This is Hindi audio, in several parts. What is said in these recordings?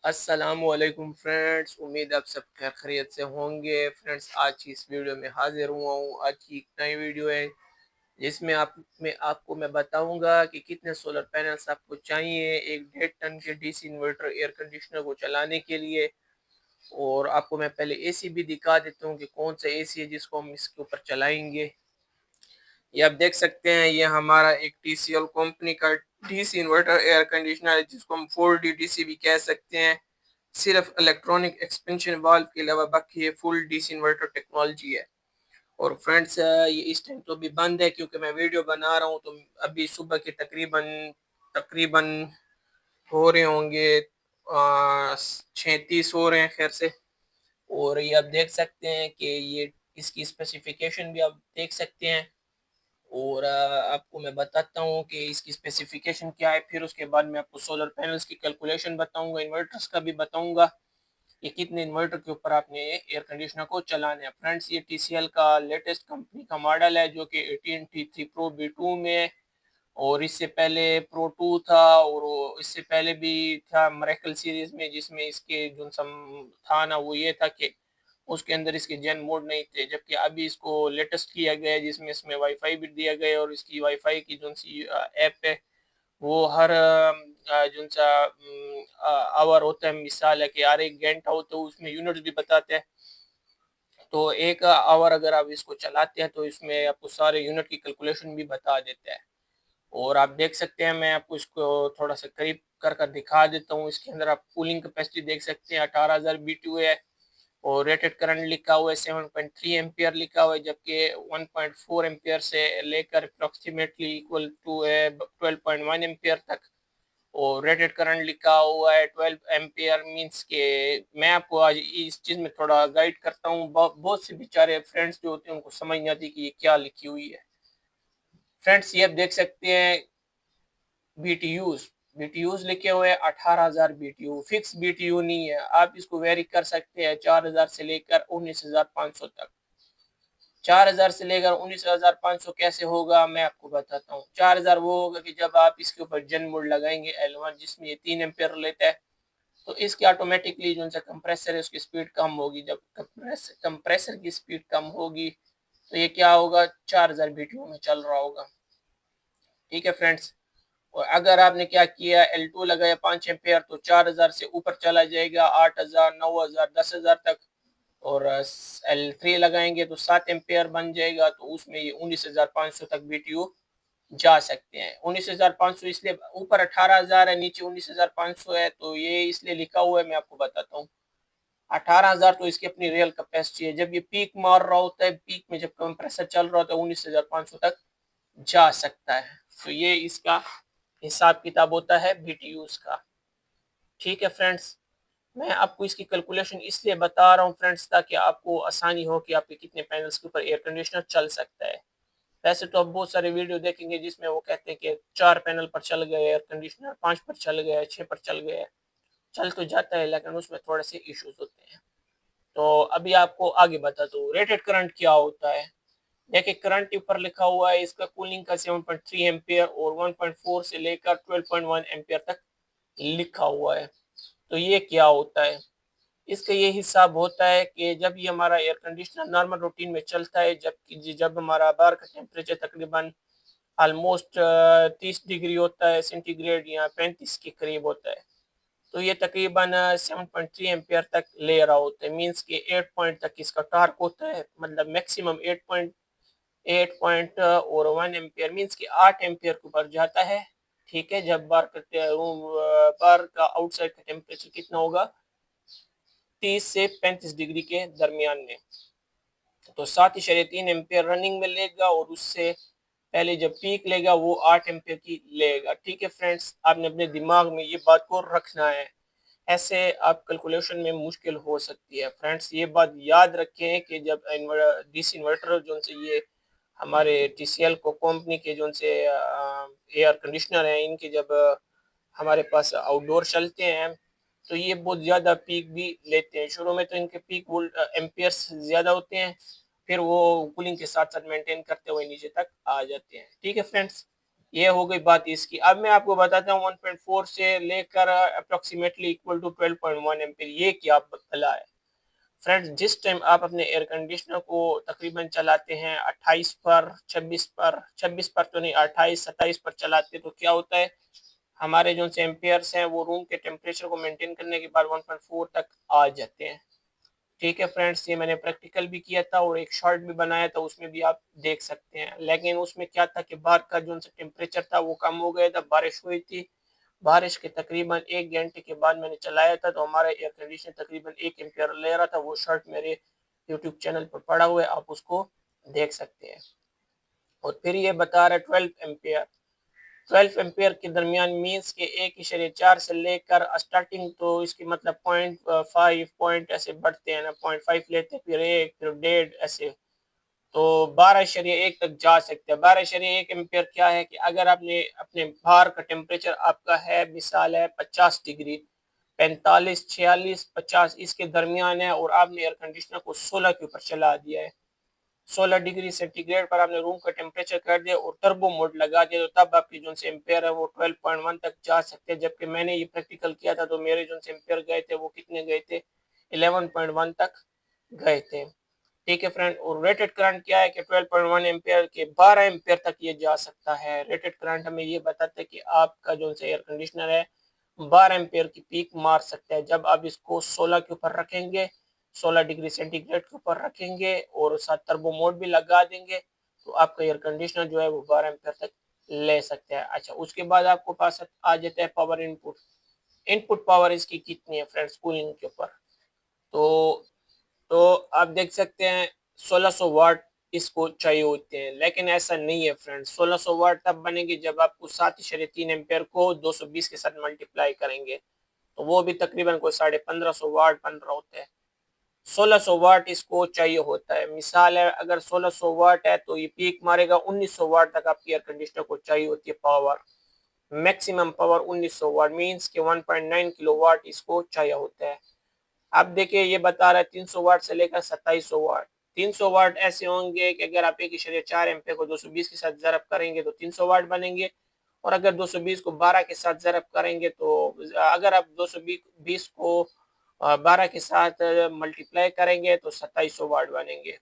अस्सलामुअलैकुम फ्रेंड्स, उम्मीद आप सब खैर खैरियत से होंगे। फ्रेंड्स, आज की इस वीडियो में हाजिर हुआ हूँ। आज की एक नई वीडियो है जिसमें आपको मैं बताऊंगा कि कितने सोलर पैनल्स आपको चाहिए एक 1.5 टन के डीसी इन्वर्टर एयर कंडीशनर को चलाने के लिए। और आपको मैं पहले एसी भी दिखा देता हूँ कि कौन सा एसी है जिसको हम इसके ऊपर चलाएंगे। ये आप देख सकते हैं, ये हमारा एक टीसीएल कंपनी का डीसी इन्वर्टर एयर कंडीशनर है जिसको हम 4D डीसी भी कह सकते हैं। सिर्फ इलेक्ट्रॉनिक एक्सपेंशन वाल्व के अलावा बाकी ये फुल डीसी इन्वर्टर टेक्नोलॉजी है। और फ्रेंड्स, ये इस टाइम तो अभी बंद है क्योंकि मैं वीडियो बना रहा हूँ। तो अभी सुबह के तकरीबन तकरीबन हो रहे होंगे 6:30 हो रहे हैं खैर से। और ये आप देख सकते हैं कि ये इसकी स्पेसिफिकेशन भी आप देख सकते हैं। और आपको मैं बताता हूँ कि इसकी स्पेसिफिकेशन क्या है। फिर उसके बाद मैं आपको सोलर पैनल्स की कैलकुलेशन बताऊंगा, इन्वर्टर्स का भी बताऊंगा कि कितने इन्वर्टर के ऊपर आपने एयर कंडीशनर को चलाना है। फ्रेंड्स, ये टीसीएल का लेटेस्ट कंपनी का मॉडल है जो कि 18T3 Pro B2 में है। और इससे पहले प्रो 2 था और इससे पहले भी था मरेकल सीरीज में, जिसमें इसके जो सम था ना वो ये था कि उसके अंदर इसके जेन मोड नहीं थे। जबकि अभी इसको लेटेस्ट किया गया है जिसमें इसमें वाईफाई भी दिया गया है। और इसकी वाईफाई की जो सी ऐप है वो हर जो सा आवर होता है, मिसाल है कि हर 1 घंटा हो तो उसमें यूनिट्स भी बताते हैं। तो 1 आवर अगर आप इसको चलाते हैं तो इसमें आपको सारे यूनिट की कैलकुलेशन भी बता देता है। और आप देख सकते हैं, मैं आपको इसको थोड़ा सा करीब कर दिखा देता हूँ। इसके अंदर आप कूलिंग कैपेसिटी देख सकते हैं 18,000 BTU है। और रेटेड करंट लिखा हुआ है 7.3 एम्पियर लिखा हुआ है, जबकि 1.4 एम्पियर से लेकर अप्रोक्सीमेटली इक्वल टू है 12.1 एम्पियर तक। और रेटेड करंट लिखा हुआ है 12 एम्पियर। मींस के मैं आपको आज इस चीज़ में थोड़ा गाइड करता हूँ। बहुत से बेचारे फ्रेंड्स जो होते हैं उनको समझ नहीं आती कि ये क्या लिखी हुई है। फ्रेंड्स, ये आप देख सकते हैं बीटीयूज बीटीयूज लिखे हुए 18,000 बीटीयू, फिक्स बीटीयू नहीं है। आप इसको वेरी कर सकते हैं 4,000 से लेकर 19,500 तक। 4,000 से लेकर 19,500 कैसे होगा मैं आपको बताता हूँ। 4,000 वो होगा कि जब आप इसके ऊपर जेन मोड लगाएंगे L1 जिसमें ये 3 एम्पियर लेता है तो इसकी ऑटोमेटिकली जो सा कंप्रेसर है उसकी स्पीड कम होगी। जब कंप्रेसर की स्पीड कम होगी तो ये क्या होगा, 4,000 बीटीयू में चल रहा होगा। ठीक है फ्रेंड्स। और अगर आपने क्या किया L2 लगाया 5 एम्पेयर तो 4,000 से ऊपर चला जाएगा 8,000, 9,000, 10,000 तक। और L3 लगाएंगे तो 7 एम्पेयर बन जाएगा तो उसमें ये 19,500 तक बीटीयू जा सकते हैं। 19,500 इसलिए ऊपर 18,000 है, नीचे 19,500 है, तो ये इसलिए लिखा हुआ है। मैं आपको बताता हूँ 18,000 तो इसकी अपनी रियल कैपेसिटी है। जब ये पीक मार रहा होता है, पीक में जब कंप्रेसर चल रहा होता है 19,500 तक जा सकता है। तो ये इसका हिसाब किताब होता है बीटीयूज का। ठीक है फ्रेंड्स, मैं आपको इसकी कैलकुलेशन इसलिए बता रहा हूँ फ्रेंड्स ताकि आपको आसानी हो कि आपके कितने पैनल्स के ऊपर एयर कंडीशनर चल सकता है। वैसे तो आप बहुत सारे वीडियो देखेंगे जिसमें वो कहते हैं कि 4 पैनल पर चल गए एयर कंडीशनर, 5 पर चल गया, 6 पर चल गया। चल तो जाता है लेकिन उसमें थोड़े से इश्यूज होते हैं। तो अभी आपको आगे बताता हूँ रेटेड करंट क्या होता है। देखिए, करंट ऊपर लिखा हुआ है इसका कूलिंग का 7.3 एम्पियर और 1.4 से लेकर 12.1 एम्पियर तक लिखा हुआ है। तो ये क्या होता है, इसका ये हिसाब होता है कि जब ये हमारा एयर कंडीशनर नॉर्मल रूटीन में चलता है, जब हमारा बाहर का टेम्परेचर तकरीबन ऑलमोस्ट 30 डिग्री होता है सेंटीग्रेड या 35 के करीब होता है, तो ये तकरीबन 7.3 एम्पियर तक ले रहा होता है। मींस के 8 पॉइंट तक इसका टार्क होता है, मतलब मैक्सिमम 8 पॉइंट और 1 एम्पियर मींस कि 8 एम्पियर के ऊपर जाता है। ठीक है, जब बाहर करते हैं बाहर का आउटसाइड का टेम्परेचर कितना होगा, 30 से 35 डिग्री के दरमियान में। तो 7.3 एम्पियर रनिंग में लेगा और उससे पहले जब पीक लेगा वो 8 एम्पियर की लेगा। ठीक है फ्रेंड्स, आपने अपने दिमाग में ये बात को रखना है, ऐसे आप कैलकुलेशन में मुश्किल हो सकती है। फ्रेंड्स, ये बात याद रखें कि जब डीसी इन्वर्टर जो से ये हमारे टीसीएल को कंपनी के जो से एयर कंडीशनर हैं, इनके जब हमारे पास आउटडोर चलते हैं तो ये बहुत ज़्यादा पीक भी लेते हैं। शुरू में तो इनके पीक वोल्ट एम्पियर्स ज़्यादा होते हैं, फिर वो कूलिंग के साथ साथ मेंटेन करते हुए नीचे तक आ जाते हैं। ठीक है फ्रेंड्स, ये हो गई बात इसकी। अब मैं आपको बताता हूँ 1.4 से लेकर अप्रोक्सीमेटली इक्वल टू 12.1 एम्पीयर ये क्या बला है। फ्रेंड्स, जिस टाइम आप अपने एयर कंडीशनर को तकरीबन चलाते हैं 28 पर, 26 पर तो नहीं, 28-27 पर चलाते हैं, तो क्या होता है, हमारे जो से एम्पियर्स हैं वो रूम के टेम्परेचर को मेंटेन करने के बाद 1.4 तक आ जाते हैं। ठीक है फ्रेंड्स, ये मैंने प्रैक्टिकल भी किया था और एक शॉर्ट भी बनाया था, उसमें भी आप देख सकते हैं। लेकिन उसमें क्या था कि बाहर का जो टेम्परेचर था वो कम हो गया था, बारिश हुई थी। बारिश के तकरीबन 1 घंटे के बाद मैंने चलाया था तो हमारा एयर कंडीशनर तकरीबन 1 एम्पियर ले रहा था। वो शॉर्ट मेरे यूट्यूब चैनल पर पड़ा हुआ है, आप उसको देख सकते हैं। और फिर ये बता रहा है 12 एम्पियर के दरमियान मीन्स के 1.4 से लेकर स्टार्टिंग, तो इसकी मतलब 0.5 पॉइंट ऐसे बढ़ते हैं ना, 0.5 लेते हैं, फिर 1, फिर 1.5 ऐसे, तो 12.1 तक जा सकते हैं। 12.1 एम्पियर क्या है कि अगर आपने अपने बाहर का टेम्परेचर आपका है, मिसाल है 50 डिग्री, 45, 46, 50 इसके दरमियान है, और आपने एयर कंडीशनर को 16 के ऊपर चला दिया है, 16 डिग्री सेंटीग्रेड पर आपने रूम का टेम्परेचर कर दिया और टर्बो मोड लगा दिया, तो तब आपकी जो से एम्पेयर है वो 12.1 तक जा सकते हैं। जबकि मैंने ये प्रैक्टिकल किया था तो मेरे जो से एम्पेयर गए थे वो कितने गए थे, 11.1 तक गए थे। ठीक है फ्रेंड, और रेटेड करंट क्या है कि 12.1 एम्पेयर के 12 एम्पेयर तक ये जा सकता है। रेटेड करंट हमें ये बताता है कि आपका जो से एयर कंडीशनर है 12 एम्पेयर की पीक मार सकता है। जब आप इसको 16 के ऊपर रखेंगे, 16 डिग्री सेंटीग्रेड के ऊपर रखेंगे और साथ टर्बो मोड भी लगा देंगे, तो आपका एयर कंडीशनर जो है वो 12 एम्पेयर तक ले सकते हैं। अच्छा, उसके बाद आपको पास आ जाता है पावर इनपुट। इनपुट पावर इसकी कितनी है फ्रेंड्स कूलिंग के ऊपर, तो आप देख सकते हैं 1600 वाट इसको चाहिए होते हैं। लेकिन ऐसा नहीं है फ्रेंड्स, 1600 वाट तब बनेंगे जब आपको 7.3 एम्पेयर को 220 के साथ मल्टीप्लाई करेंगे, तो वो भी तकरीबन कोई 1550 वाट बन रहा होता है। 1600 वाट इसको चाहिए होता है। मिसाल है, अगर 1600 वाट है तो ये पीक मारेगा 1900 वाट तक आपकी एयर कंडीशनर को चाहिए होती है पावर। मैक्सिमम पावर 1900 वाट मींस के 1.9 किलोवाट इसको चाहिए होता है। अब देखिए ये बता रहा है 300 वाट से लेकर 2700 वाट। 300 वाट ऐसे होंगे कि अगर आप 1.4 एम्पीयर को 220 के साथ ज़रब करेंगे तो 300 वाट बनेंगे, और अगर 220 को 12 के साथ ज़रब करेंगे तो अगर आप 220 को 12 के साथ मल्टीप्लाई करेंगे तो 2700 वाट बनेंगे।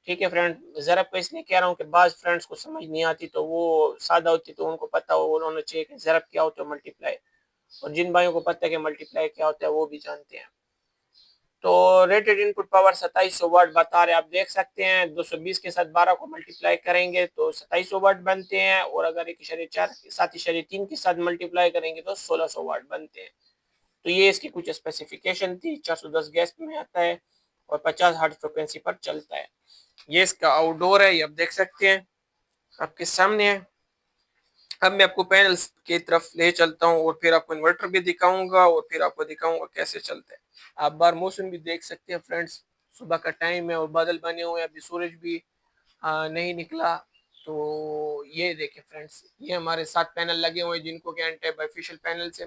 ठीक है फ्रेंड, ज़रब को इसलिए कह रहा हूँ कि बाज़ फ्रेंड्स को समझ नहीं आती, तो वो सादा होती तो उनको पता हो, उन्होंने चाहिए कि ज़रब क्या होता है, मल्टीप्लाई, और जिन भाइयों को पता है कि मल्टीप्लाई क्या होता है वो भी जानते हैं। तो रेटेड इनपुट पावर 2700 वाट बता रहे, आप देख सकते हैं 220 के साथ 12 को मल्टीप्लाई करेंगे तो 2700 वाट बनते हैं, और अगर 1.4 7.3 के साथ मल्टीप्लाई करेंगे तो 1600 वाट बनते हैं। तो ये इसकी कुछ स्पेसिफिकेशन थी। 410 गैस में आता है और 50 हर्ट्ज फ्रिक्वेंसी पर चलता है। ये इसका आउटडोर है, ये आप देख सकते हैं आपके सामने है। अब मैं आपको पैनल्स की तरफ ले चलता हूँ और फिर आपको इन्वर्टर भी दिखाऊंगा और फिर आपको दिखाऊंगा कैसे चलता है। आप बाहर मौसम भी देख सकते हैं फ्रेंड्स, सुबह का टाइम है और बादल बने हुए हैं, अभी सूरज भी नहीं निकला। तो ये देखिए फ्रेंड्स, ये हमारे 7 पैनल लगे हुए हैं जिनको कि एंटी बाइफेशियल पैनल से,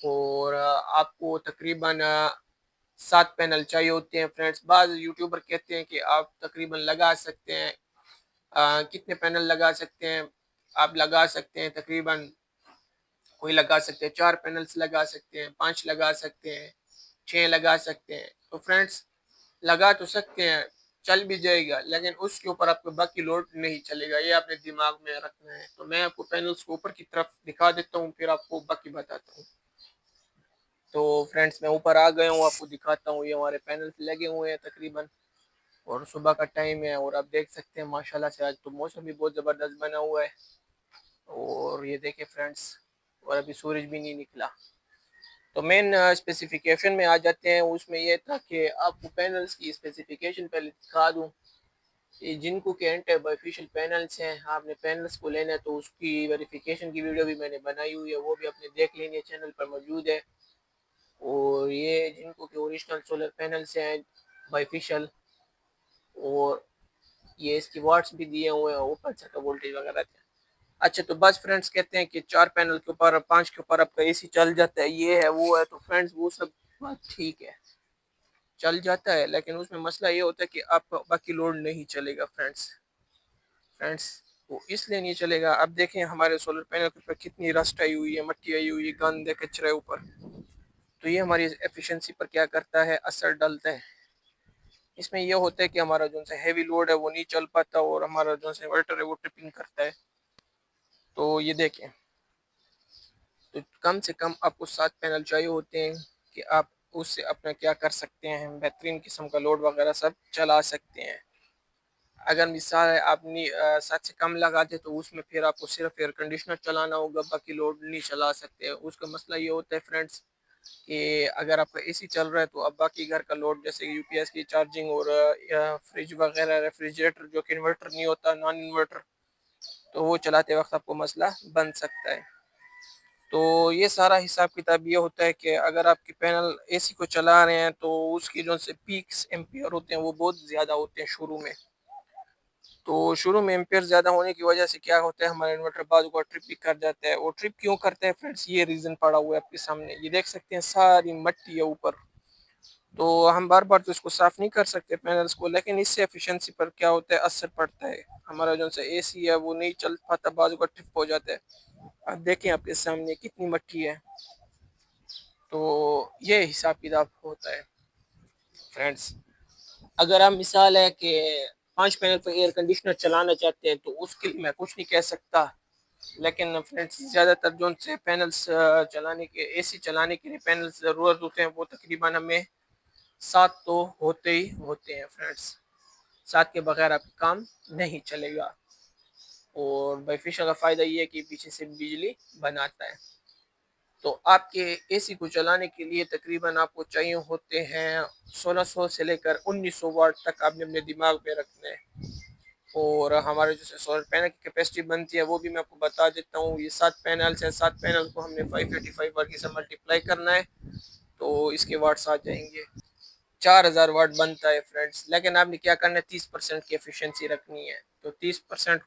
और आपको तकरीबन 7 पैनल चाहिए होते हैं फ्रेंड्स। बाद यूट्यूबर कहते हैं कि आप तकरीबन लगा सकते हैं, कितने पैनल लगा सकते हैं, आप लगा सकते हैं तकरीबन, कोई लगा सकते हैं 4 पैनल्स लगा सकते हैं, 5 लगा सकते हैं, 6 लगा सकते हैं। तो फ्रेंड्स, लगा तो सकते हैं, चल भी जाएगा, लेकिन उसके ऊपर आपको बाकी लोड नहीं चलेगा, ये आपने दिमाग में रखना है। तो मैं आपको पैनल्स को ऊपर की तरफ दिखा देता हूँ, फिर आपको बाकी बताता हूँ। तो फ्रेंड्स, मैं ऊपर आ गया हूँ, आपको दिखाता हूँ। ये हमारे पैनल्स लगे हुए हैं तकरीबन, और सुबह का टाइम है और आप देख सकते हैं माशाल्लाह से आज तो मौसम भी बहुत ज़बरदस्त बना हुआ है। और ये देखें फ्रेंड्स, और अभी सूरज भी नहीं निकला। तो मेन स्पेसिफिकेशन में आ जाते हैं। उसमें यह था कि आपको पैनल्स की स्पेसिफिकेशन पहले दिखा दूं। ये जिनको के एंटी बाइफेशियल पैनल्स हैं, आपने पैनल्स को लेना है तो उसकी वेरिफिकेशन की वीडियो भी मैंने बनाई हुई है, वो भी आपने देख लेनी है, चैनल पर मौजूद है। और ये जिनको के ओरिजिनल सोलर पैनल्स हैं बाइफेशियल, और ये इसकी वाट्स भी दिए हुए हैं, ऊपर से का वोल्टेज वगैरह। अच्छा, तो बस फ्रेंड्स कहते हैं कि 4 पैनल के ऊपर 5 के ऊपर आपका एसी चल जाता है, ये है वो है। तो फ्रेंड्स, वो सब बात ठीक है, चल जाता है, लेकिन उसमें मसला ये होता है कि आपका बाकी लोड नहीं चलेगा फ्रेंड्स। वो इसलिए नहीं चलेगा। अब देखें हमारे सोलर पैनल के ऊपर कितनी रस्ट आई हुई है, मट्टी आई हुई है, गंद कचरा है ऊपर। तो ये हमारी एफिशिएंसी पर क्या करता है, असर डालता है। इसमें यह होता है कि हमारा जो है हैवी लोड है वो नहीं चल पाता और हमारा जो है इन्वर्टर है वो ट्रिपिंग करता है। तो ये देखें, तो कम से कम आपको 7 पैनल चाहिए होते हैं कि आप उससे अपना क्या कर सकते हैं, बेहतरीन किस्म का लोड वगैरह सब चला सकते हैं। अगर मिसाल है आपने 7 से कम लगाते तो उसमें फिर आपको सिर्फ एयर कंडीशनर चलाना होगा, बाकी लोड नहीं चला सकते। उसका मसला ये होता है फ्रेंड्स कि अगर आपका एसी चल रहा है तो अब बाकी घर का लोड जैसे यूपीएस की चार्जिंग और फ्रिज वगैरह, रेफ्रिजरेटर जो कि इन्वर्टर नहीं होता, नॉन इन्वर्टर, तो वो चलाते वक्त आपको मसला बन सकता है। तो ये सारा हिसाब किताब ये होता है कि अगर आपके पैनल एसी को चला रहे हैं तो उसकी जो से पीक्स एम्पियर होते हैं वो बहुत ज़्यादा होते हैं शुरू में। तो शुरू में एम्पियर ज़्यादा होने की वजह से क्या होता है, हमारा इन्वर्टर बाजू का ट्रिप भी कर जाता है। और ट्रिप क्यों करता है फ्रेंड्स, ये रीज़न पड़ा हुआ है आपके सामने, ये देख सकते हैं सारी मट्टी है ऊपर। तो हम बार बार तो इसको साफ़ नहीं कर सकते पैनल्स को, लेकिन इससे एफिशिएंसी पर क्या होता है, असर पड़ता है। हमारा जो सा एसी है वो नहीं चल पाता, बाजू का ट्रिप हो जाता है। अब देखें आपके सामने कितनी मट्टी है। तो ये हिसाब किताब होता है फ्रेंड्स। अगर आप मिसाल है कि 5 पैनल पर एयर कंडीशनर चलाना चाहते हैं तो उसके लिए मैं कुछ नहीं कह सकता, लेकिन फ्रेंड्स ज़्यादातर जो से पैनल्स चलाने के, एसी चलाने के लिए पैनल्स ज़रूरत होते हैं वो तकरीबन हमें 7 तो होते ही होते हैं फ्रेंड्स। 7 के बगैर आपका काम नहीं चलेगा। और बेनिफिशियल का फ़ायदा ये है कि पीछे से बिजली बनाता है। तो आपके एसी को चलाने के लिए तकरीबन आपको चाहिए होते हैं 1600 से लेकर 1900 वाट तक, आपने अपने दिमाग में रखना है। और हमारे जो सोलर पैनल की कैपेसिटी बनती है वो भी मैं आपको बता देता हूँ। ये 7 पैनल्स हैं, 7 पैनल को हमने 585 वाट से मल्टीप्लाई करना है तो इसके वाट्स आ जाएंगे, 4000 वाट बनता है फ्रेंड्स। लेकिन आपने क्या करना है, 30% की एफिशिएंसी रखनी है। तो 30%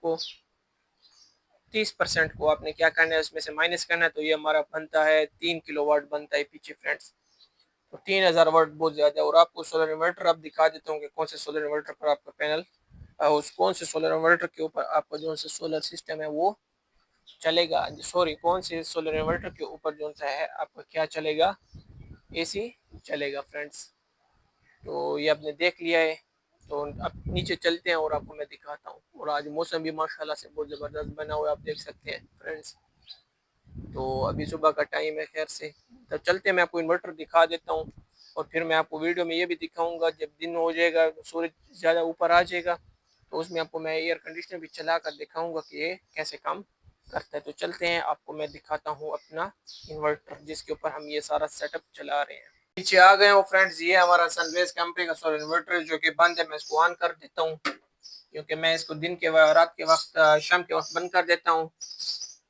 को आपने क्या करना है, उसमें से माइनस करना है। तो ये हमारा बनता है 3 किलोवाट बनता है पीछे फ्रेंड्स। तो 3000 वाट बहुत ज़्यादा है। और आपको सोलर इन्वर्टर आप दिखा देता हूँ कि कौन से सोलर इन्वर्टर पर आपका पैनल, उस कौन से सोलर इन्वर्टर के ऊपर आपका जो सा सोलर सिस्टम है वो चलेगा, सॉरी कौन से सोलर इन्वर्टर के ऊपर जो सा है आपका क्या चलेगा, एसी चलेगा फ्रेंड्स। तो ये आपने देख लिया है। तो अब नीचे चलते हैं और आपको मैं दिखाता हूँ। और आज मौसम भी माशाल्लाह से बहुत ज़बरदस्त बना हुआ है, आप देख सकते हैं फ्रेंड्स। तो अभी सुबह का टाइम है खैर से। तो चलते मैं आपको इन्वर्टर दिखा देता हूँ और फिर मैं आपको वीडियो में ये भी दिखाऊंगा, जब दिन हो जाएगा, सूरज ज़्यादा ऊपर आ जाएगा, तो उसमें आपको मैं एयर कंडीशनर भी चला कर दिखाऊंगा कि ये कैसे काम करता है। तो चलते हैं, आपको मैं दिखाता हूँ अपना इन्वर्टर जिसके ऊपर हम ये सारा सेटअप चला रहे हैं। नीचे आ गए हो फ्रेंड्स, ये हमारा सनवेज कंपनी का सोलर इन्वर्टर जो कि बंद है। मैं इसको ऑन कर देता हूँ क्योंकि मैं इसको दिन के रात के वक्त, शाम के वक्त बंद कर देता हूँ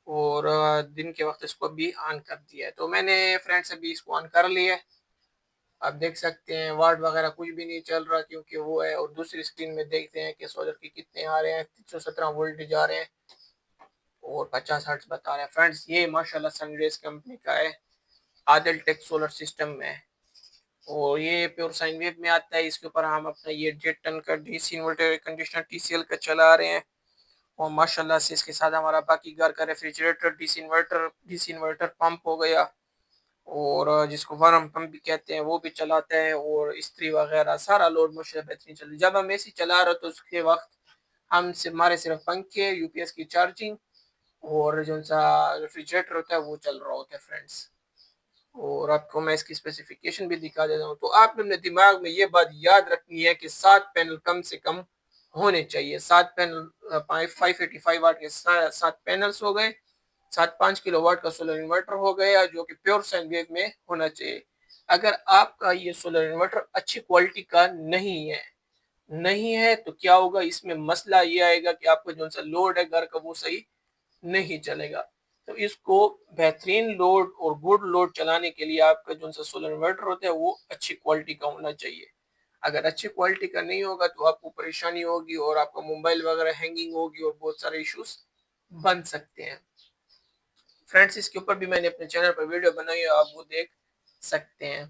और दिन के वक्त इसको भी ऑन कर दिया है। तो मैंने फ्रेंड्स अभी इसको ऑन कर लिया है। आप देख सकते हैं वाट वगैरह कुछ भी नहीं चल रहा क्योंकि वो है। और दूसरी स्क्रीन में देखते हैं कि सोलर के कितने आ रहे हैं, 317 वोल्टेज आ रहे हैं और 50 हर्ट्ज बता रहे हैं फ्रेंड्स। ये माशाल्लाह सनरेज कंपनी का है, आदिल टेक सोलर सिस्टम में। और ये प्योर साइन वेव में आता है। इसके ऊपर हम अपना ये 1.5 टन का डीसी इन्वर्टर कंडीशनर टीसीएल का चला रहे हैं। और माशाल्लाह से इसके साथ हमारा बाकी घर का रेफ्रिजरेटर, डीसी इन्वर्टर पंप हो गया और जिसको वार्म पंप भी कहते हैं वो भी चलाता है। और इस्त्री वगैरह सारा लोड माशाल्लाह बेहतरीन चल रही है। जब हम एसी चला रहे तो उसके वक्त हम से हमारे सिर्फ पंखे, यूपीएस की चार्जिंग और जो सा रेफ्रिजरेटर होता है वो चल रहा होता है फ्रेंड्स। और आपको मैं इसकी स्पेसिफिकेशन भी दिखा देता हूँ। तो आपने अपने दिमाग में ये बात याद रखनी है कि 7 पैनल कम से कम होने चाहिए। 7 पैनल, 585 वाट के 7 पैनल्स हो गए, 5 किलोवाट का सोलर इन्वर्टर हो गया जो कि प्योर साइन वेव में होना चाहिए। अगर आपका ये सोलर इन्वर्टर अच्छी क्वालिटी का नहीं है तो क्या होगा, इसमें मसला ये आएगा कि आपका जो सा लोड है घर का वो सही नहीं चलेगा। तो इसको बेहतरीन लोड और गुड लोड चलाने के लिए आपका जो सा सोलर इन्वर्टर होता है वो अच्छी क्वालिटी का होना चाहिए। अगर अच्छी क्वालिटी का नहीं होगा तो आपको परेशानी होगी और आपका मोबाइल वगैरह हैंगिंग होगी और बहुत सारे इश्यूज बन सकते हैं फ्रेंड्स। इसके ऊपर भी मैंने अपने चैनल पर वीडियो बनाई है, आप वो देख सकते हैं।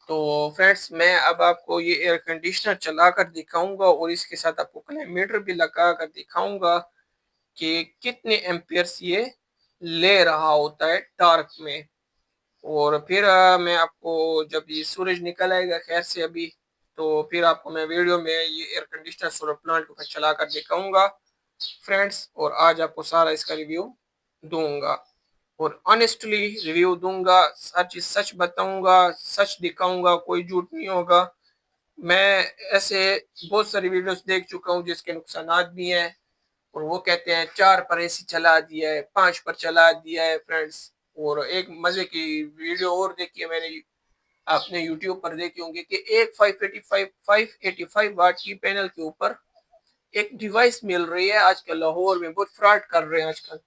तो फ्रेंड्स मैं अब आपको ये एयर कंडीशनर चला कर दिखाऊंगा और इसके साथ आपको क्लाइमेटर भी लगा कर दिखाऊंगा कि कितने एम्पियर्स ये ले रहा होता है डार्क में। और फिर मैं आपको जब ये सूरज निकल आएगा खैर से अभी, तो फिर आपको मैं वीडियो में ये एयर कंडीशनर सोलर प्लांट को चला कर दिखाऊंगा फ्रेंड्स, और आज आपको सारा इसका रिव्यू दूंगा और ऑनेस्टली रिव्यू दूंगा, हर चीज सच बताऊंगा, सच दिखाऊंगा, कोई झूठ नहीं होगा। मैं ऐसे बहुत सारी वीडियोस देख चुका हूँ जिसके नुकसानात भी हैं, और वो कहते हैं 4 पर एसी चला दिया है, 5 पर चला दिया है फ्रेंड्स। और एक मजे की वीडियो और देखी है मैंने, आपने यूट्यूब पर देखी होंगी कि एक 585 वाट की पैनल के ऊपर एक डिवाइस मिल रही है आजकल लाहौर में, बहुत फ्रॉड कर रहे हैं आजकल।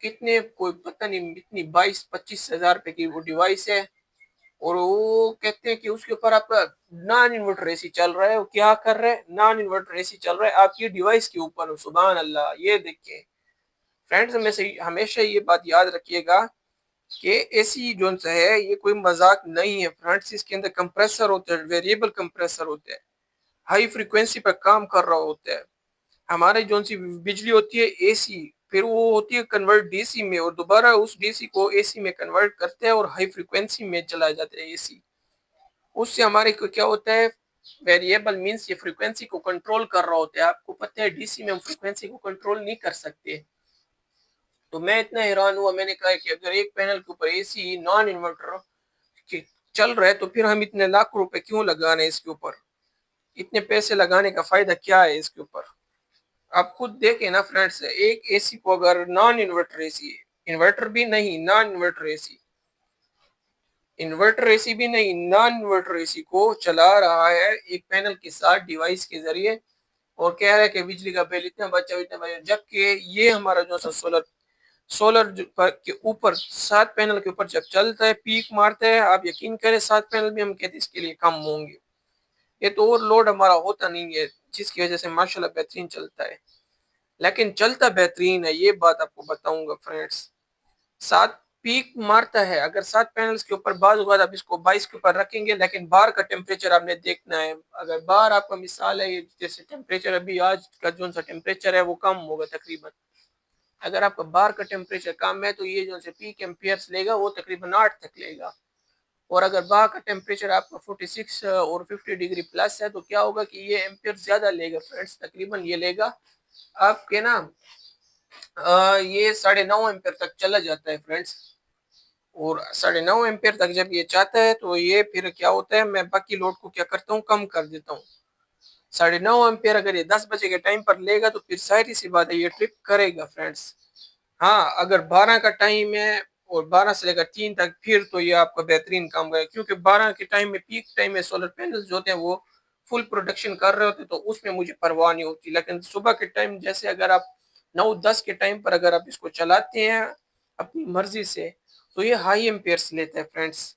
कितने कोई पता नहीं कितनी 22-25 हजार रुपए की वो डिवाइस है, और वो कहते हैं कि उसके ऊपर आपका नॉन इन्वर्टर एसी चल रहा है। वो क्या कर रहे हैं, नॉन इन्वर्टर एसी चल रहा है आपकी डिवाइस के ऊपर। सुभान अल्लाह, ये देखिए फ्रेंड्स, में से हमेशा ये बात याद रखिएगा कि एसी जो है ये कोई मजाक नहीं है फ्रेंड्स। इसके अंदर कंप्रेसर होता है, वेरिएबल कंप्रेसर होता है, हाई फ्रिक्वेंसी पर काम कर रहा होता है। हमारे जो सी बिजली होती है एसी, फिर वो होती है कन्वर्ट डीसी में, और दोबारा उस डीसी को एसी में कन्वर्ट करते हैं और हाई फ्रिक्वेंसी में चला जाता है एसी। उससे हमारे को क्या होता है, वेरिएबल मींस ये फ्रीक्वेंसी को कंट्रोल कर रहा होता है। आपको पता है डीसी में हम फ्रीक्वेंसी को कंट्रोल नहीं कर सकते। तो मैं इतना हैरान हुआ, मैंने कहा कि अगर एक पैनल के ऊपर एसी नॉन इन्वर्टर के चल रहा है तो फिर हम इतने लाख रुपए क्यों लगा रहे हैं इसके ऊपर, इतने पैसे लगाने का फायदा क्या है इसके ऊपर। आप खुद देखें ना फ्रेंड्स, एक एसी को अगर नॉन इन्वर्टर एसी, इन्वर्टर भी नहीं, non inverter AC, inverter AC भी नहीं, नॉन इन्वर्टर एसी को चला रहा है एक पैनल के साथ डिवाइस के जरिए, और कह रहा है कि बिजली का बिल इतना बचा, जबकि ये हमारा जो सा सोलर सोलर के ऊपर 7 पैनल के ऊपर जब चलता है पीक मारता है, आप यकीन करें 7 पैनल भी हम कहते हैं इसके लिए कम होंगे। ये तो ओवरलोड हमारा होता नहीं है, जिसकी वजह से माशाल्लाह बेहतरीन चलता है। लेकिन चलता बेहतरीन है, ये बात आपको बताऊंगा फ्रेंड्स। 7 पीक मारता है, अगर 7 पैनल्स के ऊपर बाज आप इसको 22 के ऊपर रखेंगे, लेकिन बाहर का टेम्परेचर आपने देखना है। अगर बाहर आपका मिसाल है जैसे टेम्परेचर अभी आज का जो सा टेम्परेचर है वो कम होगा तकरीबन, अगर आपका बाहर का टेम्परेचर कम है तो ये जो से पीक एम्पियर्स लेगा वो तकरीबन 8 तक लेगा। और अगर बाहर का टेम्परेचर आपका 46 और 50 डिग्री प्लस है तो क्या होगा कि ये एम्पियर ज्यादा लेगा फ्रेंड्स, तकरीबन ये लेगा आपके ना ये 9.5 एम्पियर तक चला जाता है फ्रेंड्स। और 9.5 एम्पियर तक जब ये चाहता है तो ये फिर क्या होता है, मैं बाकी लोड को क्या करता हूँ, कम कर देता हूँ। 9.5 एम्पियर अगर ये 10 बजे के टाइम पर लेगा तो फिर सारी सी बात है ये ट्रिप करेगा फ्रेंड्स। हाँ, अगर 12 का टाइम है और 12 से लेकर 3 तक, फिर तो ये आपका बेहतरीन काम करेगा, क्योंकि 12 के टाइम में पीक टाइम में सोलर पैनल्स जो होते हैं वो फुल प्रोडक्शन कर रहे होते हैं, तो उसमें मुझे परवाह नहीं होती। लेकिन सुबह के टाइम जैसे अगर आप 9-10 के टाइम पर अगर आप इसको चलाते हैं अपनी मर्जी से, तो ये हाई एम्पेयर्स लेता है फ्रेंड्स,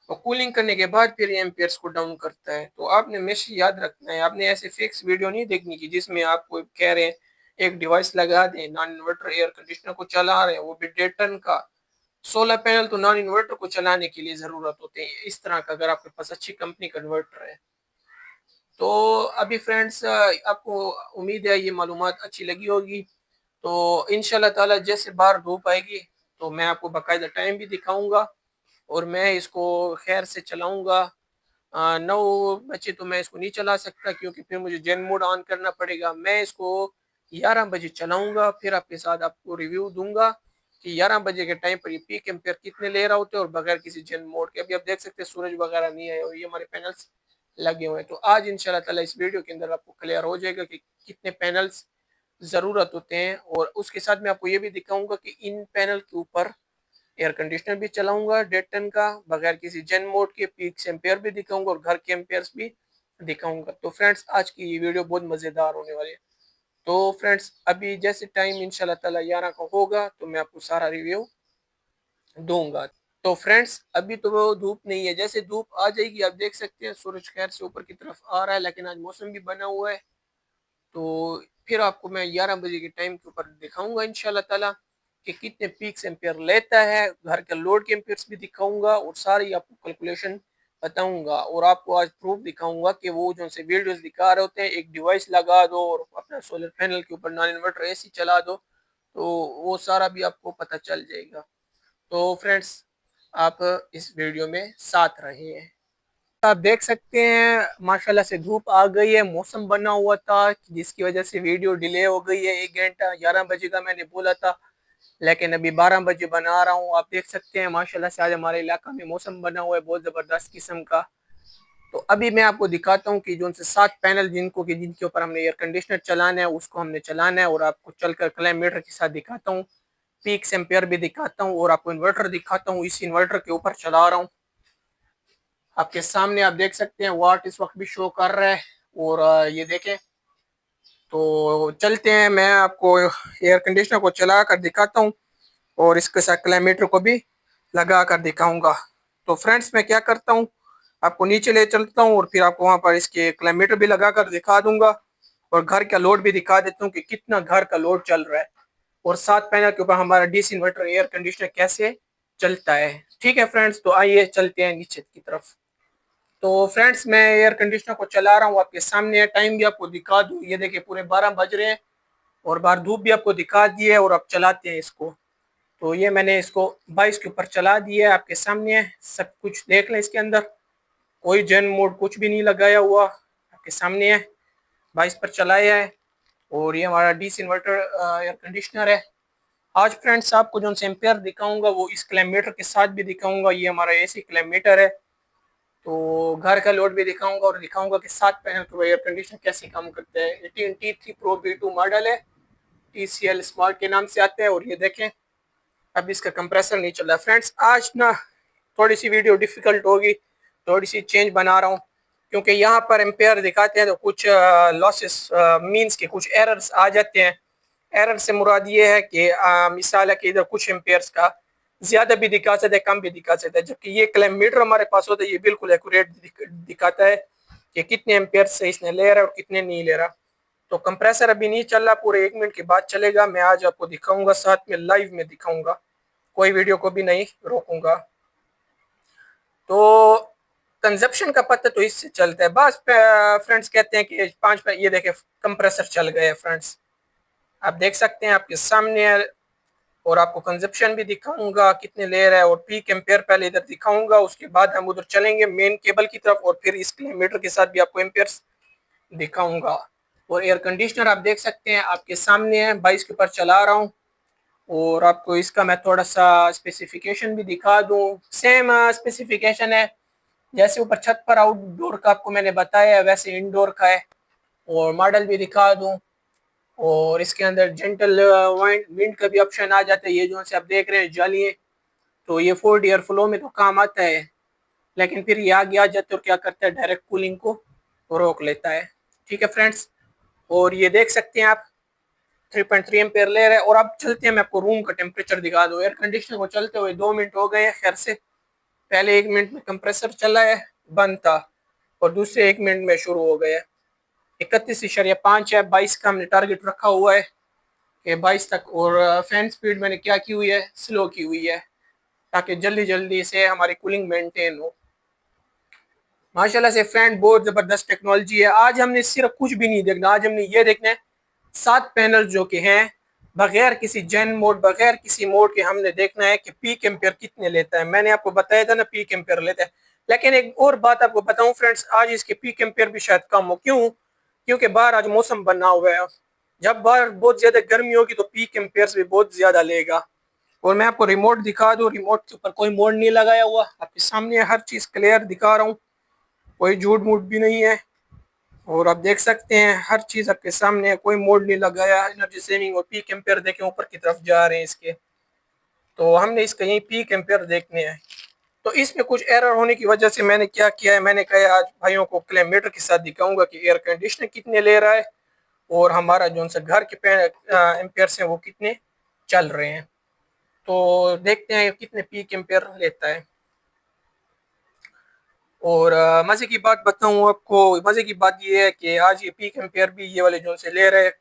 और कूलिंग करने के बाद फिर ये एम्पेयर्स को डाउन करता है। तो आपने हमेशा याद रखना है, आपने ऐसे फिक्स वीडियो नहीं देखनी की जिसमें आपको कह रहे हैं एक डिवाइस लगा दें, नॉन इन्वर्टर एयर कंडीशनर को चला रहे हैं, वो भी डेटन का। 16 पैनल तो नॉन इन्वर्टर को चलाने के लिए जरूरत होते हैं इस तरह का, अगर आपके पास अच्छी कंपनी कन्वर्टर है। तो अभी फ्रेंड्स आपको उम्मीद है ये मालूमात अच्छी लगी होगी। तो इंशाल्लाह ताला जैसे बाहर धूप आएगी तो मैं आपको बाकायदा टाइम भी दिखाऊंगा, और मैं इसको खैर से चलाऊंगा। 9 बजे तो मैं इसको नहीं चला सकता क्योंकि फिर मुझे जेन मोड ऑन करना पड़ेगा। मैं इसको 11 बजे चलाऊंगा, फिर आपके साथ आपको रिव्यू दूंगा कि 11 बजे के टाइम पर ये पीक एम्पेयर कितने ले रहा होते हैं, और बगैर किसी जेन मोड के। अभी आप देख सकते हैं सूरज वगैरह नहीं है और ये हमारे पैनल्स लगे हुए हैं। तो आज इंशाल्लाह ताला इस वीडियो के अंदर आपको क्लियर हो जाएगा कि कितने पैनल्स ज़रूरत होते हैं, और उसके साथ मैं आपको ये भी दिखाऊंगा कि इन पैनल के ऊपर एयर कंडीशनर भी चलाऊंगा डेटन का बगैर किसी जेन मोड के, पीक एम्पेयर भी दिखाऊंगा और घर के एम्पेयर्स भी दिखाऊंगा। तो फ्रेंड्स आज की ये वीडियो बहुत मज़ेदार होने वाली है। तो फ्रेंड्स अभी जैसे टाइम इंशाल्लाह ताला 11 का होगा तो मैं आपको सारा रिव्यू दूंगा। तो फ्रेंड्स अभी तो वो धूप नहीं है, जैसे धूप आ जाएगी आप देख सकते हैं सूरज खैर से ऊपर की तरफ आ रहा है, लेकिन आज मौसम भी बना हुआ है। तो फिर आपको मैं 11 बजे के टाइम के ऊपर दिखाऊंगा इंशाल्लाह ताला कि कितने पीक्स एम्पेयर लेता है, घर के लोड के एम्पेयर्स भी दिखाऊंगा और सारी आपको कैलकुलेशन बताऊंगा। और आपको आज प्रूफ दिखाऊंगा कि वो जो से वीडियोस दिखा रहे होते हैं एक डिवाइस लगा दो और अपना सोलर पैनल के ऊपर नॉन इन्वर्टर एसी चला दो, तो वो सारा भी आपको पता चल जाएगा। तो फ्रेंड्स, आप इस वीडियो में साथ रहे हैं। आप देख सकते हैं माशाल्लाह से धूप आ गई है, मौसम बना हुआ था जिसकी वजह से वीडियो डिले हो गई है। 1 घंटा 11 बजे का मैंने बोला था, लेकिन अभी 12 बजे बना रहा हूँ। आप देख सकते हैं माशाल्लाह से आज हमारे इलाका में मौसम बना हुआ है बहुत ज़बरदस्त किस्म का। तो अभी मैं आपको दिखाता हूँ कि जो उनसे 7 पैनल जिनके ऊपर हमने एयर कंडीशनर चलाना है उसको हमने चलाना है, और आपको चलकर क्लाइमेटर के साथ दिखाता हूँ, पीक एम्पेयर भी दिखाता हूँ, और आपको इन्वर्टर दिखाता हूँ। इस इन्वर्टर के ऊपर चला रहा हूँ। आपके सामने आप देख सकते हैं वाट इस वक्त भी शो कर रहा है। और ये देखें, तो चलते हैं, मैं आपको एयर कंडीशनर को चला कर दिखाता हूँ और इसके साथ क्लाइमेटर को भी लगा कर दिखाऊंगा। तो फ्रेंड्स, मैं क्या करता हूँ, आपको नीचे ले चलता हूँ और फिर आपको वहाँ पर इसके क्लाइमेटर भी लगा कर दिखा दूंगा, और घर का लोड भी दिखा देता हूँ कि कितना घर का लोड चल रहा है, और 7 पैनल के ऊपर हमारा डीसी इन्वर्टर एयर कंडीशनर कैसे चलता है। ठीक है फ्रेंड्स, तो आइए चलते हैं नीचे की तरफ। तो फ्रेंड्स, मैं एयर कंडीशनर को चला रहा हूँ, आपके सामने है, टाइम भी आपको दिखा दूँ। ये देखिए पूरे 12 बज रहे हैं, और बाहर धूप भी आपको दिखा दी है, और अब चलाते हैं इसको। तो ये मैंने इसको 22 के ऊपर चला दिया है, आपके सामने है, सब कुछ देख लें। इसके अंदर कोई जेन मोड कुछ भी नहीं लगाया हुआ, आपके सामने है, 22 पर चलाया है। और ये हमारा डीसी इन्वर्टर एयर कंडीशनर है। आज फ्रेंड्स आपको जो एम्पेयर दिखाऊंगा वो इस क्लाइमेटर के साथ भी दिखाऊंगा। ये हमारा एसी क्लाइमेटर है। तो घर का लोड भी दिखाऊंगा, और दिखाऊंगा कि 7 पैनल का एयर कंडीशनर कैसे काम करता है। 18T3 Pro V2 मॉडल है, TCL स्मार्ट के नाम से आता है। और ये देखें, अब इसका कंप्रेसर नहीं चल रहा। फ्रेंड्स, आज ना थोड़ी सी वीडियो डिफिकल्ट होगी, थोड़ी सी चेंज बना रहा हूँ, क्योंकि यहाँ पर एम्पेयर दिखाते हैं तो कुछ लॉसेस मींस के कुछ एरर्स आ जाते हैं। एरर से मुराद ये है कि मिसाल है कि इधर कुछ एम्पेयर्स का ज़्यादा भी दिखा सकता है, कम भी दिखा सकता है, जबकि ये किलोमीटर हमारे पास होता है, ये बिल्कुल एक्यूरेट दिखाता है कि कितने एम्पेयर से इसने ले रहा है और कितने नहीं ले रहा। तो कंप्रेसर अभी नहीं चल रहा, पूरे 1 मिनट के बाद चलेगा। मैं आज आपको दिखाऊंगा, साथ में लाइव में दिखाऊंगा, कोई वीडियो को भी नहीं रोकूंगा। तो कंजप्शन का पता तो इससे चलता है। बस फ्रेंड्स कहते हैं कि 5 पे ये देखे कंप्रेसर चल गए फ्रेंड्स, आप देख सकते हैं आपके सामने है। और आपको कंजप्शन भी दिखाऊंगा कितने ले रहा है, और पीक एम्पेयर पहले इधर दिखाऊंगा, उसके बाद हम उधर चलेंगे मेन केबल की तरफ, और फिर इस किलोमीटर के साथ भी आपको एम्पेयर्स दिखाऊंगा। और एयर कंडीशनर आप देख सकते हैं आपके सामने है, 22 के ऊपर चला रहा हूँ। और आपको इसका मैं थोड़ा सा स्पेसिफिकेशन भी दिखा दूँ। सेम स्पेसिफिकेशन है जैसे ऊपर छत पर आउटडोर का आपको मैंने बताया है, वैसे इंडोर का है। और मॉडल भी दिखा दूँ, और इसके अंदर जेंटल विंड का भी ऑप्शन आ जाता है। ये जो से आप देख रहे हैं जालिए, तो ये फोर्ड एयर फ्लो में तो काम आता है, लेकिन फिर ये आगे आ जाते और क्या करता है, डायरेक्ट कूलिंग को रोक लेता है। ठीक है फ्रेंड्स, और ये देख सकते हैं आप 3.3 एम्पेयर ले रहे हैं। और अब चलते हैं, मैं आपको रूम का टेम्परेचर दिखा दूँ। एयर कंडीशनर को चलते हुए 2 मिनट हो गए हैं। खैर से पहले 1 मिनट में कंप्रेसर चला है, बंद था, और दूसरे 1 मिनट में शुरू हो गया। 31.5 है, 22 का हमने टारगेट रखा हुआ है कि 22 तक। और फैन स्पीड मैंने क्या की हुई है, स्लो की हुई है, ताकि जल्दी जल्दी से हमारी कूलिंग मेंटेन हो। माशाल्लाह से फ्रेंड बहुत ज़बरदस्त टेक्नोलॉजी है। आज हमने सिर्फ कुछ भी नहीं देखना, आज हमने ये देखना है 7 पैनल जो कि हैं, बगैर किसी जेन मोड, बगैर किसी मोड के हमने देखना है कि पीक एम्पेयर कितने लेता है। मैंने आपको बताया था ना पीक एम्पेयर लेता है। लेकिन एक और बात आपको बताऊं फ्रेंड्स, आज इसके पीक एम्पेयर भी शायद कम हो। क्यों? क्योंकि बाहर आज मौसम बना हुआ है। जब बाहर बहुत ज़्यादा गर्मी होगी तो पीक एम्पेयर भी बहुत ज़्यादा लेगा। और मैं आपको रिमोट दिखा दूँ, रिमोट के ऊपर कोई मोड नहीं लगाया हुआ, आपके सामने हर चीज़ क्लियर दिखा रहा हूँ, कोई झूठ मूठ भी नहीं है। और आप देख सकते हैं हर चीज़ आपके सामने है, कोई मोड नहीं लगाया। एनर्जी सेविंग और पीक एम्पेयर देखें ऊपर की तरफ जा रहे हैं इसके, तो हमने इसका यही पीक एम्पेयर देखने हैं। तो इसमें कुछ एरर होने की वजह से मैंने क्या किया है, मैंने कहा आज भाइयों को किलोमीटर के साथ दिखाऊंगा कि एयर कंडीशनर कितने ले रहा है, और हमारा जो सा घर के एम्पेयर हैं वो कितने चल रहे हैं। तो देखते हैं कितने पीक एम्पेयर लेता है। और मज़े की बात बताऊं आपको, मज़े की बात ये है कि आज ये पीक एम्पेयर भी ये वाले जो से ले रहे हैं,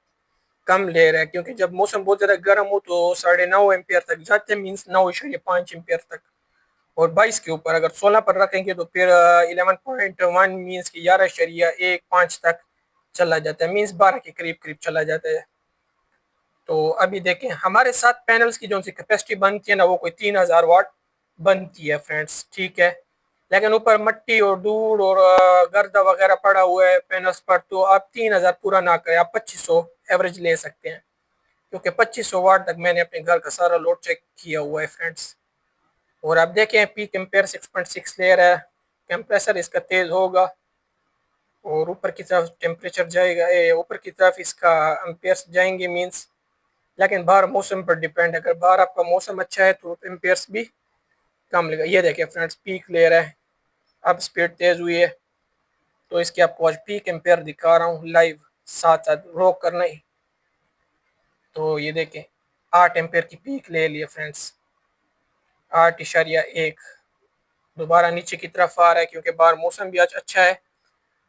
कम ले रहा है, क्योंकि जब मौसम बहुत ज़्यादा गर्म हो तो 9.5 एम्पेयर तक जाते हैं, मीन्स 9.5 एम्पेयर तक। और 22 के ऊपर अगर 16 पर रखेंगे तो फिर 11.1 मीन्स की 11.15 तक चला जाता है, मीन्स 12 के करीब करीब चला जाता है। तो अभी देखें हमारे 7 पैनल्स की जो सी कैपेसिटी बनती है ना वो कोई 3000 वाट बनती है फ्रेंड्स, ठीक है। लेकिन ऊपर मट्टी और धूल और गर्दा वगैरह पड़ा हुआ है पैनल्स पर, तो आप 3000 पूरा ना करें, आप 2500 एवरेज ले सकते हैं, क्योंकि 2500 वाट तक मैंने अपने घर का सारा लोड चेक किया हुआ है फ्रेंड्स। और आप देखें पीक एम्पेयर 6.6 ले रहा है, कंप्रेसर इसका तेज होगा और ऊपर की तरफ टेम्परेचर जाएगा, ऊपर की तरफ इसका एम्पेयर्स जाएंगे मींस। लेकिन बाहर मौसम पर डिपेंड है, अगर बाहर आपका मौसम अच्छा है तो एम्पेयर्स भी कम लेगा। ये देखिए फ्रेंड्स पीक ले रहा है, अब स्पीड तेज हुई है, तो इसके आपको आज पीक एम्पेयर दिखा रहा हूँ लाइव, साथ साथ रोक करना ही। तो ये देखें 8 एम्पेयर की पीक ले लिए फ्रेंड्स, 8.1। दोबारा नीचे की तरफ आ रहा है क्योंकि बाहर मौसम भी आज अच्छा है।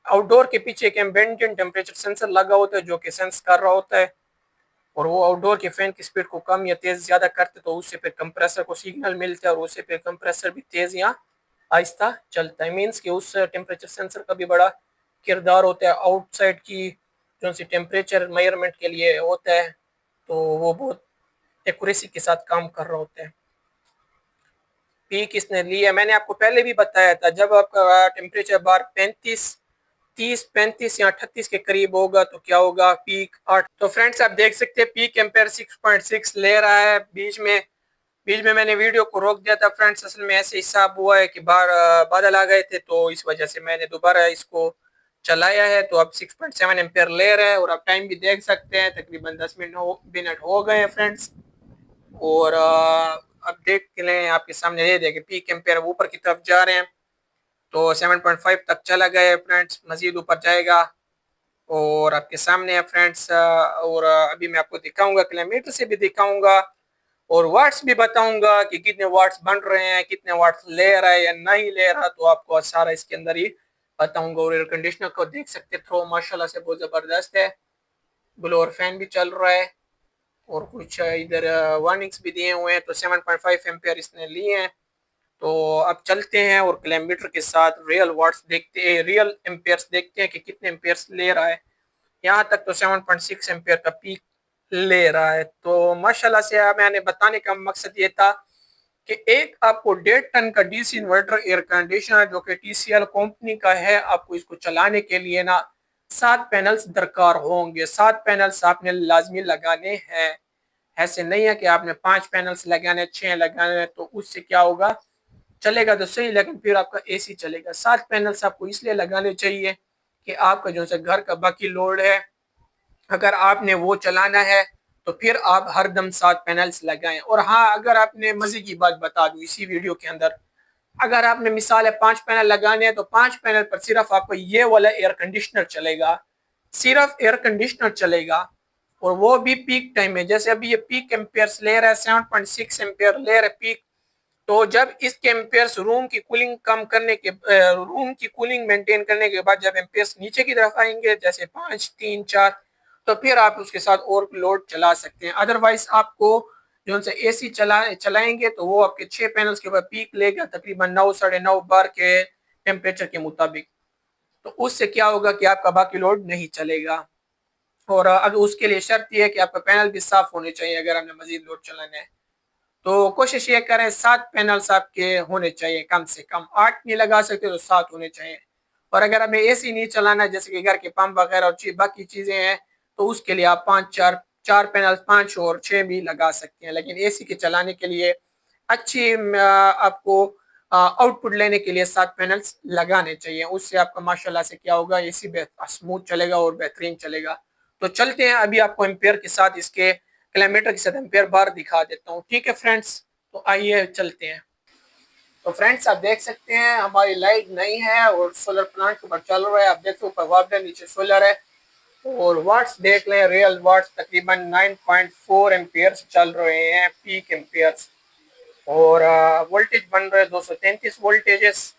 आउटडोर के पीछे एक एम्बिएंट टेम्परेचर सेंसर लगा होता है जो कि सेंस कर रहा होता है, और वो आउटडोर के फैन की स्पीड को कम या तेज ज़्यादा करते तो उससे फिर कंप्रेसर को सिग्नल मिलता है और उससे फिर कंप्रेसर भी तेज या आहिस्ता चलता है। मीन्स कि उस टेम्परेचर सेंसर का भी बड़ा किरदार होता है आउटसाइड की जो सी टेम्परेचर मेजरमेंट के लिए होता है, तो वो बहुत एक्यूरेसी के साथ काम कर रहा होता है। पीक इसने लिया, मैंने आपको पहले भी बताया था, जब आपका टेम्परेचर बाहर 35 या 38 के करीब होगा तो क्या होगा, पीक 8। तो फ्रेंड्स आप देख सकते हैं पीक एम्पेयर 6.6 ले रहा है। बीच में मैंने वीडियो को रोक दिया था फ्रेंड्स, असल में ऐसे हिसाब हुआ है कि बाहर बादल आ गए थे, तो इस वजह से मैंने दोबारा इसको चलाया है। तो अब 6.7 एम्पेयर ले रहा है और आप टाइम भी देख सकते हैं, तकरीबन 10 मिनट हो गए हैं फ्रेंड्स। और अब देख लें आपके सामने, ये देखें पीक एम्पेयर ऊपर की तरफ जा रहे हैं, तो 7.5 तक चला गया है फ्रेंड्स, मजीद ऊपर जाएगा। और आपके सामने है फ्रेंड्स, और अभी मैं आपको दिखाऊंगा, किलोमीटर से भी दिखाऊंगा और वाट्स भी बताऊंगा कि कितने वाट्स बन रहे हैं, कितने वाट्स ले रहा है या नहीं ले रहा, तो आपको सारा इसके अंदर ही बताऊंगा। और एयर कंडीशनर को देख सकते थ्रो माशाल्लाह से बहुत ज़बरदस्त है, ब्लोअर फैन भी चल रहा है और कुछ इधर वार्निंग्स भी दिए हुए हैं। तो 7.5 एम्पेयर इसने लिए हैं। तो अब चलते हैं और किलोमीटर के साथ रियल वाट्स देखते हैं, रियल एम्पेयर्स देखते हैं कि कितने एम्पेयर्स ले रहा है। यहाँ तक तो 7.6 एम्पेयर का पीक ले रहा है। तो माशाल्लाह से मैंने बताने का मकसद ये था कि एक आपको 1.5 टन का डीसी इन्वर्टर एयर कंडीशनर जो कि टीसीएल कंपनी का है, आपको इसको चलाने के लिए ना 7 पैनल्स दरकार होंगे। 7 पैनल्स आपने लाजमी लगाने हैं, ऐसे नहीं है कि आपने 5 पैनल्स लगाने, 6 लगाने, तो उससे क्या होगा, चलेगा तो सही लेकिन फिर आपका एसी चलेगा। 7 पैनल्स आपको इसलिए लगाने चाहिए कि आपका जो है घर का बाकी लोड है, अगर आपने वो चलाना है तो फिर आप हर दम 7 पैनल्स लगाएं। और हाँ, अगर आपने मजे की बात बता दूं इसी वीडियो के अंदर, अगर आपने मिसाल है 5 पैनल लगाने हैं तो 5 पैनल पर सिर्फ आपको ये वाला एयर कंडीशनर चलेगा, सिर्फ एयर कंडीशनर चलेगा, और वो भी पीक टाइम में। जैसे अभी ये पीक एम्पेयर्स ले रहा है, 7.6 एम्पेयर ले रहा है पीक, तो जब इसके एम्पेयर्स रूम की कूलिंग कम करने के रूम की कूलिंग मेंटेन करने के बाद जब एम्पेयर्स नीचे की तरफ आएंगे जैसे 5, 3, 4, तो फिर आप उसके साथ और लोड चला सकते हैं। अदरवाइज आपको जो से एसी चलाएंगे तो वो आपके 6 पैनल्स के ऊपर पीक लेगा तकरीबन 9, 9.5 बार के टेम्परेचर के मुताबिक। तो उससे क्या होगा कि आपका बाकी लोड नहीं चलेगा। और अगर उसके लिए शर्त यह है कि आपका पैनल भी साफ होने चाहिए अगर हमने मजीद लोड चलाना है। तो कोशिश ये करें 7 पैनल्स आपके होने चाहिए, कम से कम 8 नहीं लगा सकते तो 7 होने चाहिए। और अगर हमें एसी नहीं चलाना है जैसे कि घर के पंप वगैरह और बाकी चीज़ें हैं, तो उसके लिए आप 5, 4 पैनल, 5 और 6 भी लगा सकते हैं। लेकिन एसी के चलाने के लिए अच्छी आपको आउटपुट लेने के लिए 7 पैनल्स लगाने चाहिए। उससे आपका माशाल्लाह से क्या होगा, एसी स्मूथ चलेगा और बेहतरीन चलेगा। तो चलते हैं, अभी आपको एम्पेयर के साथ इसके किलोमीटर के साथ एम्पेयर बार दिखा देता हूँ, ठीक है फ्रेंड्स। तो आइए चलते हैं। तो फ्रेंड्स आप देख सकते हैं हमारी लाइट नहीं है और सोलर प्लांट के ऊपर चल रहा है। आप देखो ऊपर वाटर नीचे सोलर है, और वाट्स देख लें, रियल वाट्स तकरीबन 9.4 एम्पियर्स चल रहे हैं, पीक एम्पियर्स। और वोल्टेज बन रहे हैं 233 वोल्टेजेस,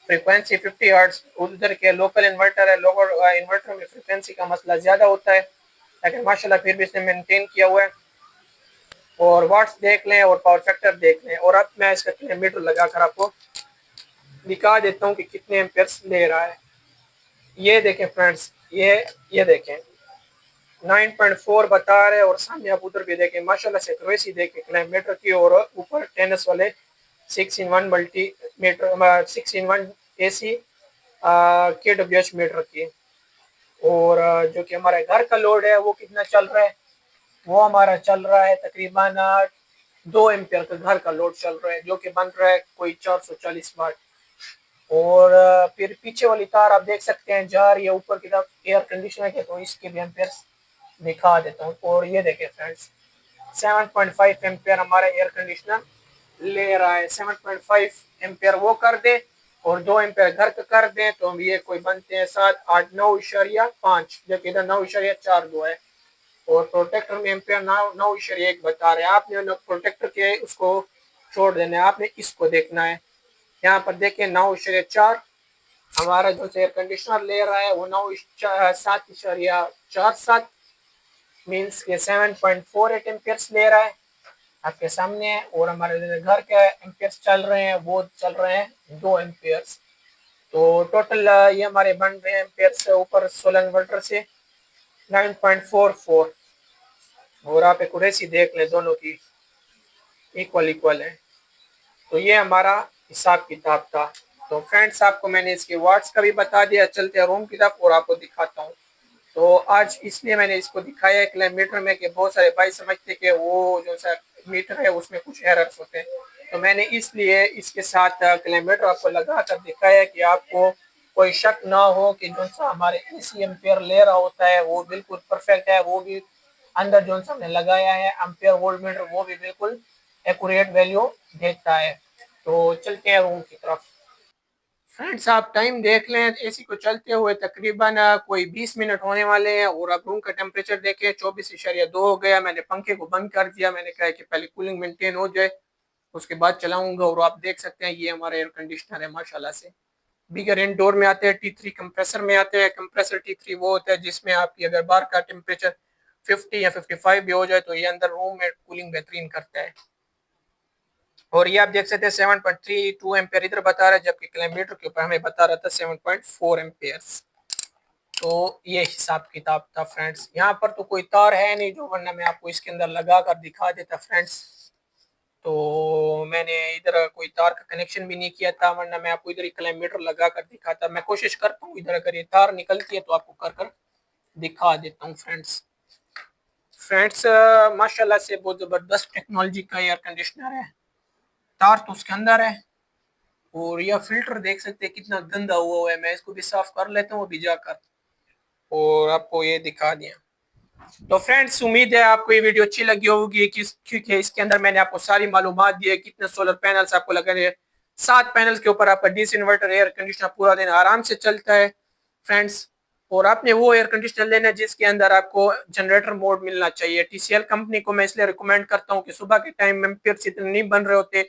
फ्रीक्वेंसी 50 हर्ट्ज। उधर के लोकल इन्वर्टर है, लोकल इन्वर्टर में फ्रीक्वेंसी का मसला ज़्यादा होता है, लेकिन माशाल्लाह फिर भी इसने मेंटेन किया हुआ है। और वाट्स देख लें और पावर फैक्टर देख लें। और अब मैं इसका किलोमीटर लगा कर आपको दिखा देता हूँ कि कितने एम्पेयर्स ले रहा है। ये देखें फ्रेंड्स, ये देखें 9.4 बता रहे हैं। और सामने आप उधर भी देखें माशाल्लाह से एक्यूरेसी देखें किलोमीटर की, और ऊपर टेनिस वाले 6-in-1 multimeter 6-in-1 AC KWH metre की। और जो कि हमारे घर का लोड है वो कितना चल रहा है, वो हमारा चल रहा है तकरीबन 2 एम्पियर का घर का लोड चल रहा है, जो कि बन रहा है कोई 440 वाट। और फिर पीछे वाली तार आप देख सकते हैं जा रही है ऊपर की तरफ एयर कंडीशनर के, तो इसके भी एम्पियर दिखा देता हूँ। और ये देखें फ्रेंड्स 7.5 एम्पियर हमारा एयर कंडीशनर ले रहा है। 7.5 एम्पियर वो कर दे और 2 एम्पियर घर का कर दें तो ये कोई बनते हैं 7, 8, 9.5, जबकि इधर 9.42 है। और प्रोटेक्टर में एम्पियर 9.1 बता रहे हैं। आपने प्रोटेक्टर के उसको छोड़ देना है, आपने इसको देखना है। यहाँ पर देखें 9.4 हमारा जो एयर कंडीशनर ले रहा है वो 7.47 मीन्स के 7.48 एम्पियर्स ले रहा है आपके सामने है। और हमारे घर के एम्पियर्स चल रहे हैं वो चल रहे हैं 2 एम्पियर्स। तो टोटल ये हमारे बन रहे हैं एम्पियर्स ऊपर 16 इन्वर्टर से 9.44। और आप एक्यूरेसी देख लें दोनों की इक्वल है। तो ये हमारा हिसाब किताब था। तो फ्रेंड्स आपको मैंने इसके वाट्स का भी बता दिया। चलते हैं रूम की तरफ और आपको दिखाता हूँ। तो आज इसलिए मैंने इसको दिखाया है किलोमीटर में कि बहुत सारे भाई समझते कि वो जो सा मीटर है उसमें कुछ एरर्स होते हैं, तो मैंने इसलिए इसके साथ किलोमीटर आपको लगा कर दिखाया कि आपको कोई शक ना हो कि जो सा हमारे AC एम्पेयर ले रहा होता है वो बिल्कुल परफेक्ट है, वो भी अंदर जो सा हमने लगाया है एम्पेयर वोल्ट मीटर वो भी बिल्कुल एक्यूरेट वैल्यू देता है। तो चलते हैं रूम की तरफ। फ्रेंड्स आप टाइम देख लें AC को चलते हुए तकरीबन कोई 20 मिनट होने वाले हैं। और आप रूम का टेम्परेचर देखें 24.2 हो गया। मैंने पंखे को बंद कर दिया, मैंने कहा कि पहले कूलिंग मेंटेन हो जाए उसके बाद चलाऊंगा। और आप देख सकते हैं ये हमारा एयर कंडीशनर है माशाल्लाह से। बिगर इंडोर में आते हैं T3 कंप्रेसर में आते हैं। कंप्रेसर T3 वो होता है जिसमें आपकी अगर बाहर का टेम्परेचर 50 या 55 भी हो जाए तो ये अंदर रूम में कूलिंग बेहतरीन करता है। और ये आप देख सकते हैं 7.32 एम्पेयर इधर बता रहा है, जबकि किलोमीटर के ऊपर हमें बता रहा था 7.4 एम्पेयर्स। तो ये हिसाब किताब था फ्रेंड्स। यहाँ पर तो कोई तार है नहीं जो, वरना मैं आपको इसके अंदर लगा कर दिखा देता फ्रेंड्स। तो मैंने इधर कोई तार का कनेक्शन भी नहीं किया था, वरना मैं आपको इधर ही किलोमीटर लगा कर दिखाता। मैं कोशिश करता हूँ इधर अगर ये तार निकलती है तो आपको कर दिखा देता हूँ फ्रेंड्स। फ्रेंड्स माशाल्लाह से बहुत ज़बरदस्त टेक्नोलॉजी का एयर कंडीशनर है। तार तो उसके अंदर है। और यह फिल्टर देख सकते हैं कितना गंदा हुआ है, मैं इसको भी साफ कर लेता हूँ अभी जाकर और आपको ये दिखा दिया। तो फ्रेंड्स उम्मीद है आपको ये वीडियो अच्छी लगी होगी, क्योंकि इसके अंदर मैंने आपको सारी मालूमात दी है कितने सोलर पैनल्स आपको लगे हैं। 7 पैनल के ऊपर आपका DC इन्वर्टर एयर कंडीशनर पूरा दिन आराम से चलता है फ्रेंड्स। और आपने वो एयर कंडीशनर लेना है जिसके अंदर आपको जनरेटर मोड मिलना चाहिए। TCL कंपनी को मैं इसलिए रिकमेंड करता हूँ कि सुबह के टाइम एम्पियर्स इतने नहीं बन रहे होते,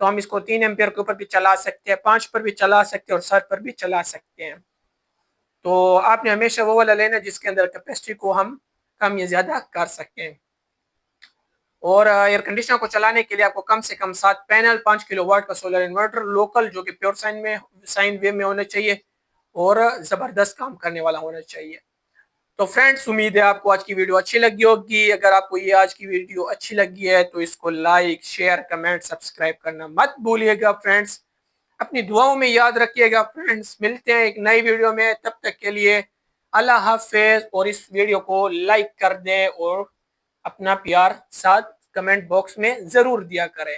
तो हम इसको 3 एम्पियर के ऊपर भी चला सकते हैं, 5 पर भी चला सकते हैं और 7 पर भी चला सकते हैं। तो आपने हमेशा वो वाला लेना जिसके अंदर कैपेसिटी को हम कम या ज्यादा कर सकें। और एयर कंडीशनर को चलाने के लिए आपको कम से कम 7 पैनल, 5 किलोवाट का सोलर इन्वर्टर लोकल जो कि प्योर साइन वेव में होना चाहिए और ज़बरदस्त काम करने वाला होना चाहिए। तो फ्रेंड्स उम्मीद है आपको आज की वीडियो अच्छी लगी होगी। अगर आपको ये आज की वीडियो अच्छी लगी है तो इसको लाइक, शेयर, कमेंट, सब्सक्राइब करना मत भूलिएगा फ्रेंड्स। अपनी दुआओं में याद रखिएगा फ्रेंड्स। मिलते हैं एक नई वीडियो में, तब तक के लिए अल्लाह हाफिज। और इस वीडियो को लाइक कर दें और अपना प्यार साथ कमेंट बॉक्स में ज़रूर दिया करें।